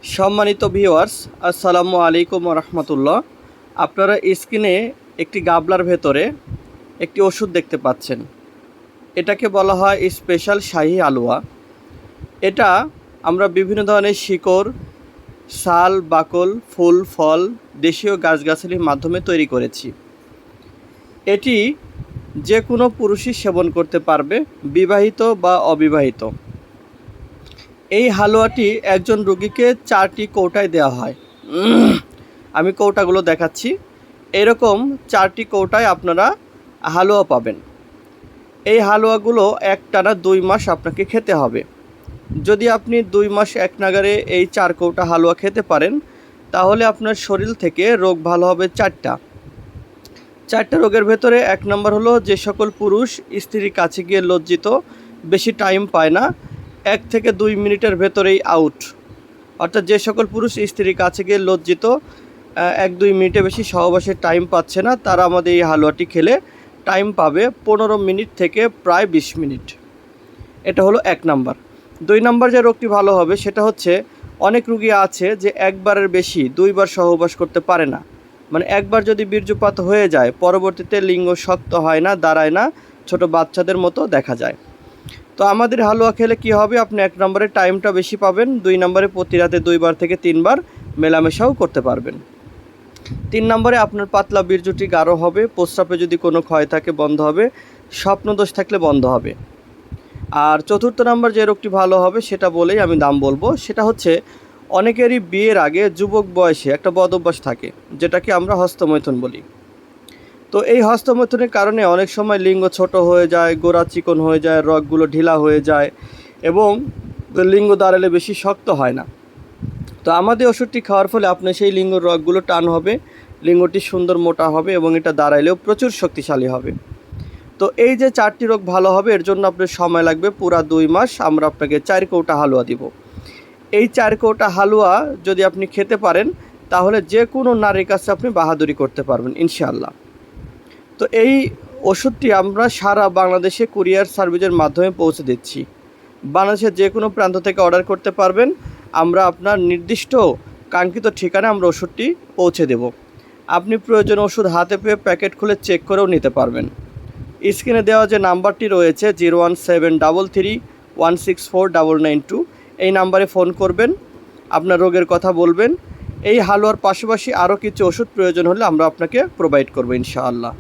সম্মানিত ভিউয়ার্স, আসসালামু আলাইকুম রহমতুল্লাহ। আপনারা স্ক্রিনে একটি গাবলার ভেতরে একটি ওষুধ দেখতে পাচ্ছেন। এটাকে বলা হয় স্পেশাল শাহী হালুয়া। এটা আমরা বিভিন্ন ধরনের শিকড়, ছাল, বাকল, ফুল, ফল, দেশীয় গাছগাছালির মাধ্যমে তৈরি করেছি। এটি যে কোনো পুরুষই সেবন করতে পারবে, বিবাহিত বা অবিবাহিত। এই হালুয়াটি একজন রোগীকে 4টি কৌটায় দেওয়া হয়। আমি কৌটাগুলো দেখাচ্ছি। এরকম 4টি কৌটায় আপনারা হালুয়া পাবেন। এই হালুয়াগুলো একটানা 2 মাস আপনাকে খেতে হবে। যদি আপনি 2 মাস এক নাগারে এই 4 কৌটা হালুয়া খেতে পারেন, তাহলে আপনার শরীর থেকে রোগ ভালো হবে 4টা রোগের ভেতরে 1 নম্বর হলো, যে সকল পুরুষ স্ত্রীর কাছে গিয়ে লজ্জিত, বেশি টাইম পায় না, 1 থেকে 2 মিনিটের ভেতরেই আউট। অর্থাৎ যে সকল পুরুষ স্ত্রীর কাছে গিয়ে লজ্জিত, 1-2 মিনিটে বেশি সহবাসের টাইম পাচ্ছে না, তারা আমাদের এই হালুয়াটি খেলে টাইম পাবে 15 মিনিট থেকে প্রায় 20 মিনিট। এটা হলো 1 নাম্বার। 2 নাম্বার যে রোগটি ভালো হবে সেটা হচ্ছে, অনেক রোগী আছে যে একবারের বেশি 2 বার সহবাস করতে পারে না। মানে একবার যদি বীর্যপাত হয়ে যায়, পরবর্তীতে লিঙ্গ শক্ত হয় না, দাঁড়ায় না, ছোট বাচ্চাদের মতো দেখা যায়। তো আমাদের হালুয়া খেলে কি হবে, আপনি 1 নম্বরে টাইমটা বেশি পাবেন, 2 নম্বরে প্রতি রাতে 2 বার থেকে 3 বার মেলামেশাও করতে পারবেন। 3 নম্বরে আপনার পাতলা বীর্যটি গাঢ় হবে, প্রস্রাবে যদি কোনো ক্ষয় থাকে বন্ধ হবে, স্বপ্নদোষ থাকলে বন্ধ হবে। আর 4র্থ নম্বর যে রোগটি ভালো হবে সেটা বলেই আমি দাম বলবো। সেটা হচ্ছে, অনেকেরই বিয়ের আগে যুবক বয়সে একটা বদ অভ্যাস থাকে, যেটাকে আমরা হস্তমৈথুন বলি। তো এই হস্তমৈথুনের কারণে অনেক সময় লিঙ্গ ছোট হয়ে যায়, গোড়া চিকন হয়ে যায়, রগগুলো ঢিলা হয়ে যায় এবং লিঙ্গ দাঁড়ালে বেশি শক্ত হয় না। তো আমাদের ওষুধটি খাওয়ার ফলে আপনার সেই লিঙ্গ রগগুলো টান হবে, লিঙ্গটি সুন্দর মোটা হবে এবং এটা দাঁড়াইলেও প্রচুর শক্তিশালী হবে। তো এই যে 4টি রোগ ভালো হবে, এর জন্য আপনার সময় লাগবে পুরা 2 মাস। আমরা আপনাকে 4 কৌটা হালুয়া দিব। এই 4 কৌটা হালুয়া যদি আপনি খেতে পারেন, তাহলে যে কোনো নারীর কাছে আপনি বাহাদুরি করতে পারবেন ইনশাআল্লাহ। তো এই ওষুধটি আমরা সারা বাংলাদেশে কুরিয়ার সার্ভিসের মাধ্যমে পৌঁছে দিচ্ছি। বাংলাদেশের যে কোনো প্রান্ত থেকে অর্ডার করতে পারবেন। আমরা আপনার নির্দিষ্ট কাঙ্ক্ষিত ঠিকানায় আমরা ওষুধটি পৌঁছে দেব। আপনি প্রয়োজন ওষুধ হাতে পেয়ে প্যাকেট খুলে চেক করেও নিতে পারবেন। স্ক্রিনে দেওয়া যে নাম্বারটি রয়েছে 01733164992, এই নাম্বারে ফোন করবেন, আপনার রোগের কথা বলবেন। এই হালুয়ার পাশাপাশি আরও কিছু ওষুধ প্রয়োজন হলে আমরা আপনাকে প্রোভাইড করব ইনশাআল্লাহ।